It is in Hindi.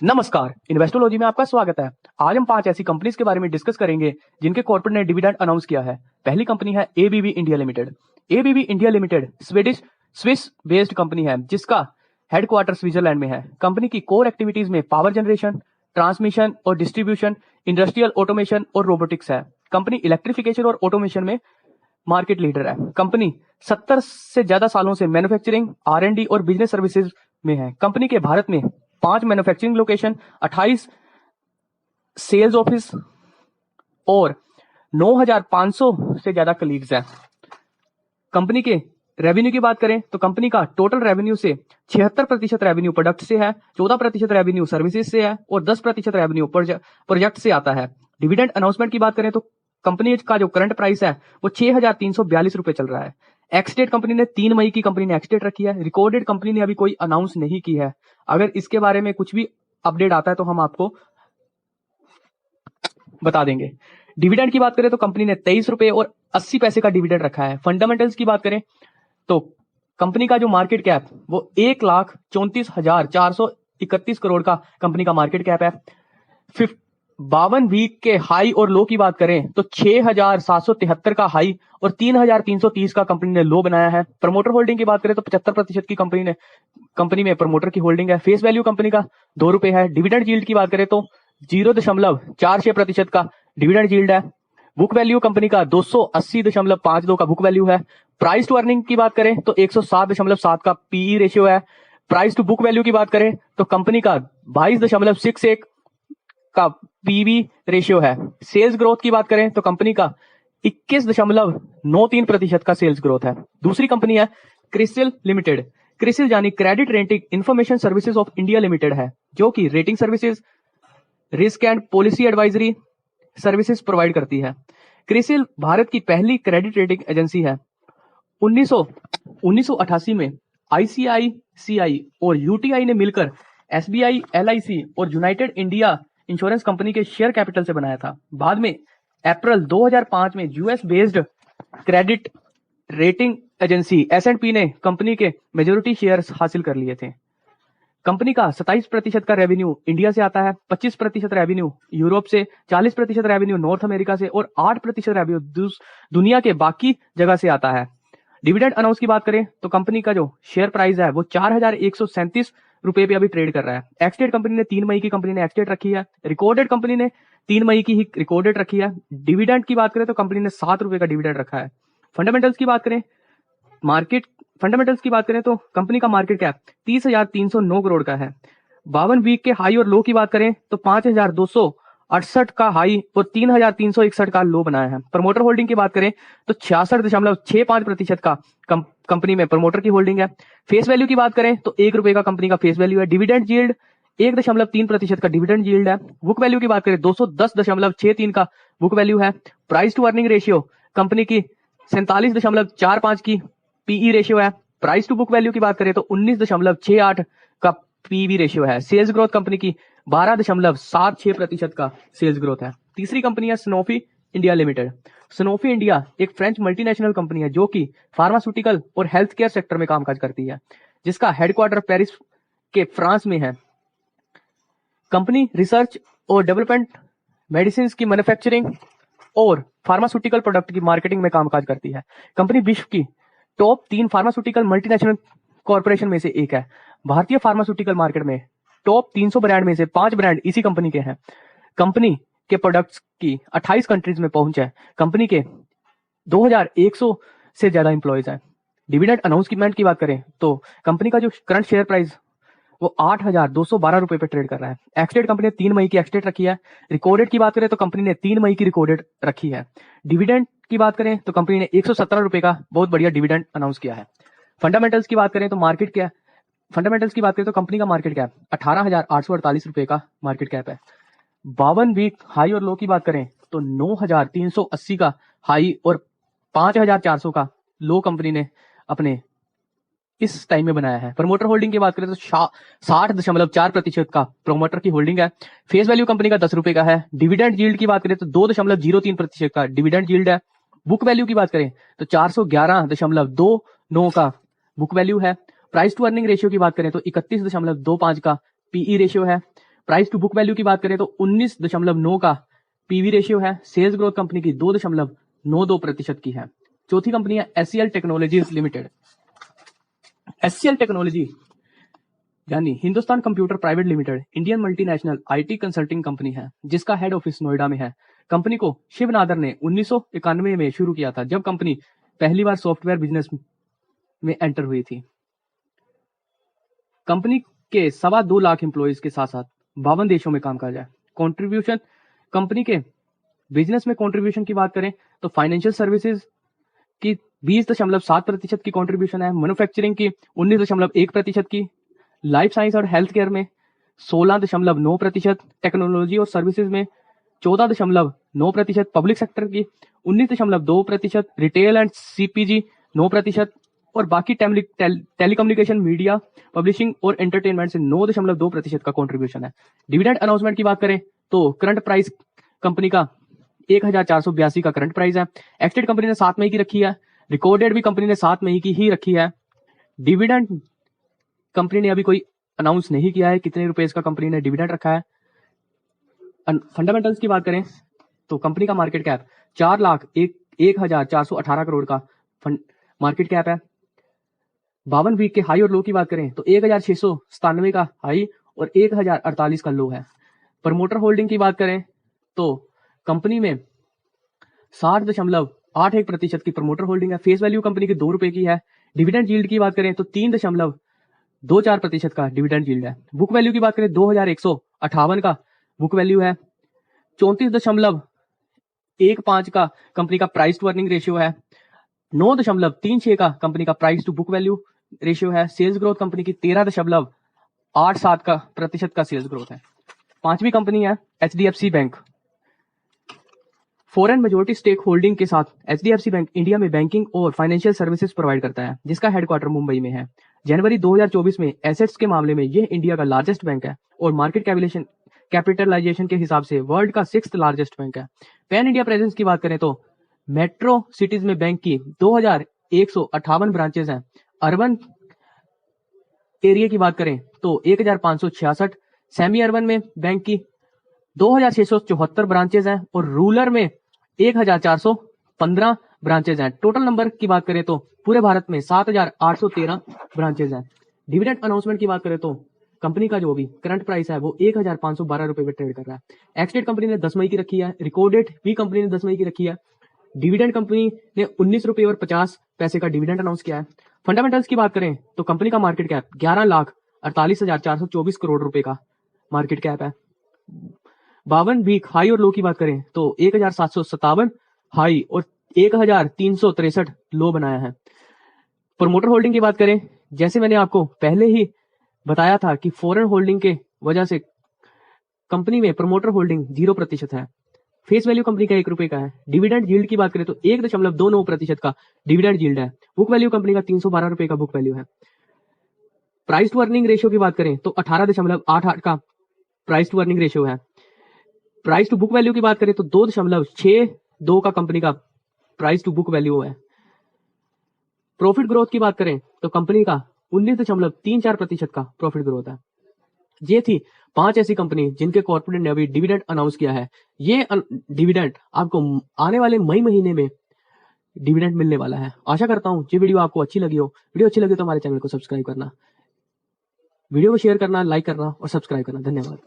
नमस्कार, इन्वेस्टोलॉजी में आपका स्वागत है। आज हम 5 ऐसी कंपनीज के बारे में डिस्कस करेंगे जिनके कॉर्पोरेट ने डिविडेंड अनाउंस किया है। पहली कंपनी है ABB India limited. ABB India limited Swiss based company है जिसका हेडक्वार्टर स्विट्जरलैंड में है। कंपनी की कोर एक्टिविटीज में पावर जनरेशन, ट्रांसमिशन और डिस्ट्रीब्यूशन, इंडस्ट्रियल ऑटोमेशन और रोबोटिक्स है। कंपनी इलेक्ट्रिफिकेशन और ऑटोमेशन में मार्केट लीडर है। कंपनी 70 से ज्यादा सालों से मैन्युफैक्चरिंग, R&D और बिजनेस सर्विसेज में है। कंपनी के भारत में 5 मैन्युफैक्चरिंग लोकेशन, 28 सेल्स ऑफिस और 9,500 से ज्यादा कलीग्स हैं। कंपनी के रेवेन्यू की बात करें तो कंपनी का टोटल रेवेन्यू से 76% रेवेन्यू प्रोडक्ट से है, 14% रेवेन्यू सर्विसेज से है और 10% रेवेन्यू प्रोजेक्ट से आता है। डिविडेंड अनाउंसमेंट की बात करें तो कंपनी का जो करंट प्राइस है वो 6,342 रुपए चल रहा है। एक्स डेट कंपनी ने 3 मई की कंपनी ने एक्स डेट रखी है। रिकॉर्डेड कंपनी ने अभी कोई अनाउंस नहीं की है। अगर इसके बारे में कुछ भी अपडेट आता है तो हम आपको बता देंगे। डिविडेंड की बात करें तो कंपनी ने 23 रुपए और 80 पैसे का डिविडेंड रखा है। फंडामेंटल्स की बात करें तो कंपनी का जो मार्केट कैप वो 1,34,431 करोड़ का कंपनी का मार्केट कैप है। 52 वीक के हाई और लो की बात करें तो 6,773 का हाई और 3,330 का कंपनी ने लो बनाया है। प्रमोटर होल्डिंग की बात करें तो 75% की कंपनी में प्रमोटर की होल्डिंग है। फेस वैल्यू कंपनी का 2 रुपए है। डिविडेंड यील्ड की बात करें तो 0.46% का डिविडेंड यील्ड है। बुक वैल्यू कंपनी का 280.52 का बुक वैल्यू है। प्राइस टू अर्निंग की बात करें तो 107.7 का पीई रेशियो है। प्राइस टू बुक वैल्यू की बात करें तो कंपनी का 22.61 का पीवी रेशियो है। सेल्स ग्रोथ की बात करें तो कंपनी का 21.93% का सेल्स ग्रोथ है। दूसरी कंपनी है क्रिसिल लिमिटेड। क्रिसिल यानी credit rating information services of India limited है, जो कि rating services, risk and policy advisory services provide करती है। क्रिसिल भारत की पहली क्रेडिट रेटिंग एजेंसी है। 1988 में ICICI और UTI ने मिलकर SBI, LIC और यूनाइटेड इंडिया इंश्योरेंस कंपनी के शेयर कैपिटल से बनाया था। बाद में अप्रैल 2005 में US based credit rating agency S&P ने कंपनी के मेजोरिटी शेयर्स हासिल कर लिए थे। कंपनी का 27% का रेवेन्यू इंडिया से आता है, 25% रेवेन्यू यूरोप से, 40% रेवेन्यू नॉर्थ अमेरिका से और 8% रेवेन्यू दुनिया के बाकी जगह से आता है। डिविडेंड अनाउंस की बात करें तो कंपनी का जो शेयर प्राइस है वो 4,137 रुपए पे अभी ट्रेड कर रहा है। एक्सडेट कंपनी ने 3 मई की कंपनी ने एक्सडेट रखी है। रिकॉर्डेड कंपनी ने 3 मई की ही रिकॉर्डेड रखी है। डिविडेंड की बात करें तो कंपनी ने 7 रुपए का डिविडेंड रखा है। फंडामेंटल्स की बात करें तो कंपनी का मार्केट कैप 30,309 करोड़ का है। 52 वीक के हाई और लो की बात करें तो 5,268 का हाई और 3,361 का लो बनाया है। प्रमोटर होल्डिंग की बात करें तो 66.65% का कंपनी में प्रमोटर की होल्डिंग है। फेस वैल्यू की बात करें तो 1 रुपए का कंपनी का फेस वैल्यू है। डिविडेंड यील्ड 1.3% का डिविडेंड यील्ड है। बुक वैल्यू की बात करें 210.63 का बुक वैल्यू है। Price to earning ratio company की 47.45 की पीई रेशियो है। प्राइस टू बुक वैल्यू की बात करें तो 19.68 का पीवी रेशियो है। सेल्स ग्रोथ कंपनी की 12.76% का सेल्स ग्रोथ है। तीसरी कंपनी है Sanofi India Limited. Sanofi India एक फ्रेंच मल्टीनेशनल कंपनी है जो कि फार्मास्यूटिकल और हेल्थ केयर सेक्टर में कामकाज करती है, जिसका हेडक्वार्टर पेरिस के फ्रांस में है। कंपनी रिसर्च और डेवलपमेंट, मेडिसिन की मैन्युफैक्चरिंग और फार्मास्यूटिकल प्रोडक्ट की मार्केटिंग में कामकाज करती है। कंपनी विश्व की टॉप 3 फार्मास्यूटिकल मल्टीनेशनल कॉर्पोरेशन में से एक है। भारतीय फार्मास्यूटिकल मार्केट में टॉप 300 ब्रांड में से 5 ब्रांड इसी कंपनी के हैं। कंपनी के प्रोडक्ट्स की 28 कंट्रीज में पहुंच है। कंपनी के 2,100 से ज्यादा एम्प्लॉयज हैं। डिविडेंड अनाउंसमेंट की बात करें तो कंपनी का जो करंट शेयर प्राइस वो 8,212 रुपए पे ट्रेड कर रहा है। एक्सडेट कंपनी ने 3 मई की एक्सडेट रखी है। रिकॉर्डेड की बात करें तो कंपनी ने 3 मई की रिकॉर्डेड रखी है। डिविडेंड की बात करें तो कंपनी ने 117 रुपए का बहुत बढ़िया डिविडेंड अनाउंस किया है। फंडामेंटल्स की बात करें तो कंपनी का मार्केट कैप 18,848 रुपए का मार्केट कैप है। 52 वीक हाई और लो की बात करें तो 9,380 का हाई और 5,400 का लो कंपनी ने अपने इस टाइम में बनाया है। प्रमोटर होल्डिंग की बात करें तो 60.4% का प्रमोटर की होल्डिंग है। फेस वैल्यू कंपनी का 10 रुपए का है। डिविडेंड यील्ड की बात करें तो 2.03% का डिविडेंड यील्ड है। बुक वैल्यू की बात करें तो 411.29 का बुक वैल्यू है। प्राइस टू अर्निंग रेशियो की बात करें तो 31.25 का पीई रेशियो है। प्राइस टू बुक वैल्यू की बात करें तो 19.9 का पीवी रेशियो है। सेल्स ग्रोथ कंपनी की 2.92% की है। चौथी कंपनी है HCL technologies limited. HCL technology यानी Hindustan computer private limited Indian multinational IT consulting company है, जिसका हेड ऑफिस नोएडा में है। कंपनी को शिव नादर ने 1991 में शुरू किया था, जब कंपनी पहली बार सॉफ्टवेयर बिजनेस में एंटर हुई थी। कंपनी के 2.25 लाख एम्प्लॉइज के साथ साथ 52 देशों में काम काज है। कंट्रीब्यूशन कंपनी के बिजनेस में कंट्रीब्यूशन की बात करें तो फाइनेंशियल सर्विसेज की 20.7% की कंट्रीब्यूशन है। मैन्युफैक्चरिंग की 19.1% की, लाइफ साइंस और हेल्थ केयर में 16.9%, टेक्नोलॉजी और सर्विसेज में 14.9%, पब्लिक सेक्टर की 19.2%, रिटेल एंड सीपीजी 9% और बाकी टेलीकम्युनिकेशन, मीडिया, पब्लिशिंग और एंटरटेनमेंट से 9.2% का कंट्रीब्यूशन है। डिविडेंड अनाउंसमेंट की बात करें तो करंट प्राइस कंपनी का 1482 का करंट प्राइस है। एक्सटेड कंपनी ने 7 मई की रखी है। रिकॉर्डेड भी कंपनी ने 7 मई की ही रखी है। डिविडेंड कंपनी ने अभी कोई अनाउंस नहीं किया है कितने रुपए का कंपनी ने डिविडेंड रखा है। फंडामेंटल्स की बात करें तो कंपनी का मार्केट कैप 4,01,418 करोड़ का मार्केट कैप है। 52 वीक के हाई और लो की बात करें तो 1,697 का हाई और 1,048 का लो है। प्रमोटर होल्डिंग की बात करें तो कंपनी में 60.81% की प्रमोटर होल्डिंग है। फेस वैल्यू कंपनी की 2 रुपए की है। डिविडेंड यील्ड की बात करें तो 3.24% का डिविडेंड यील्ड है। बुक वैल्यू की बात करें 2,158 का बुक वैल्यू है। 34.15 का कंपनी का प्राइस टू अर्निंग रेशियो है। 9.36 का कंपनी का price to book value ratio है। सेल्स ग्रोथ कंपनी की 13.87% का सेल्स ग्रोथ है। पांचवी कंपनी है HDFC bank. Foreign majority stake holding के साथ एचडीएफसी बैंक इंडिया में बैंकिंग और फाइनेंशियल सर्विसेज प्रोवाइड करता है, जिसका हेडक्वार्टर मुंबई में है। जनवरी 2024 में एसेट्स के मामले में यह इंडिया का लार्जेस्ट बैंक है और मार्केट कैपिटलाइजेशन के हिसाब से वर्ल्ड का 6th लार्जेस्ट बैंक है। पैन इंडिया प्रेजेंस की बात करें तो मेट्रो सिटीज में बैंक की 2158 ब्रांचेस हैं। अर्बन एरिया की बात करें तो 1566, सेमी अर्बन में बैंक की 2674 ब्रांचेस हैं और रूरल में 1415 ब्रांचेस हैं। टोटल नंबर की बात करें तो पूरे भारत में 7813 ब्रांचेस हैं। डिविडेंड अनाउंसमेंट की बात करें तो कंपनी का जो भी करंट प्राइस है वो 1512 रुपए पे ट्रेड कर रहा है। एक्सटेड कंपनी ने 10 मई की रखी है। रिकॉर्डेड भी कंपनी ने 10 मई की रखी है। डिविडेंड कंपनी ने 19 रुपए और 50 पैसे का डिविडेंड अनाउंस किया है। फंडामेंटल्स की बात करें तो कंपनी का मार्केट कैप 11,48,424 करोड़ रुपए का मार्केट कैप है। 52 वीक हाई और लो की बात करें तो 1,757 हाई और 1,363 लो बनाया है। प्रमोटर होल्डिंग की बात करें, जैसे मैंने आपको पहले ही बताया था कि फॉरेन होल्डिंग के वजह से कंपनी में प्रमोटर होल्डिंग 0% है। फेस वैल्यू कंपनी का 1 रुपए का है। डिविडेंड यील्ड की बात करें तो 1.29% का डिविडेंड यील्ड है। बुक वैल्यू कंपनी का 312 रुपए का बुक वैल्यू है। प्राइस टू अर्निंग रेशियो की बात करें तो 18.88 का प्राइस टू अर्निंग रेशियो है। प्राइस टू बुक वैल्यू की बात करें तो 2.62 का कंपनी का प्राइस टू बुक वैल्यू है। प्रॉफिट ग्रोथ की बात करें तो कंपनी का 19.34% का प्रॉफिट ग्रोथ है। ये थी 5 ऐसी कंपनी जिनके कॉर्पोरेट ने अभी डिविडेंड अनाउंस किया है। ये डिविडेंड आपको आने वाले मई महीने में डिविडेंड मिलने वाला है। आशा करता हूं ये वीडियो आपको अच्छी लगी हो। वीडियो अच्छी लगी तो हमारे चैनल को सब्सक्राइब करना, वीडियो को शेयर करना, लाइक करना और सब्सक्राइब करना। धन्यवाद।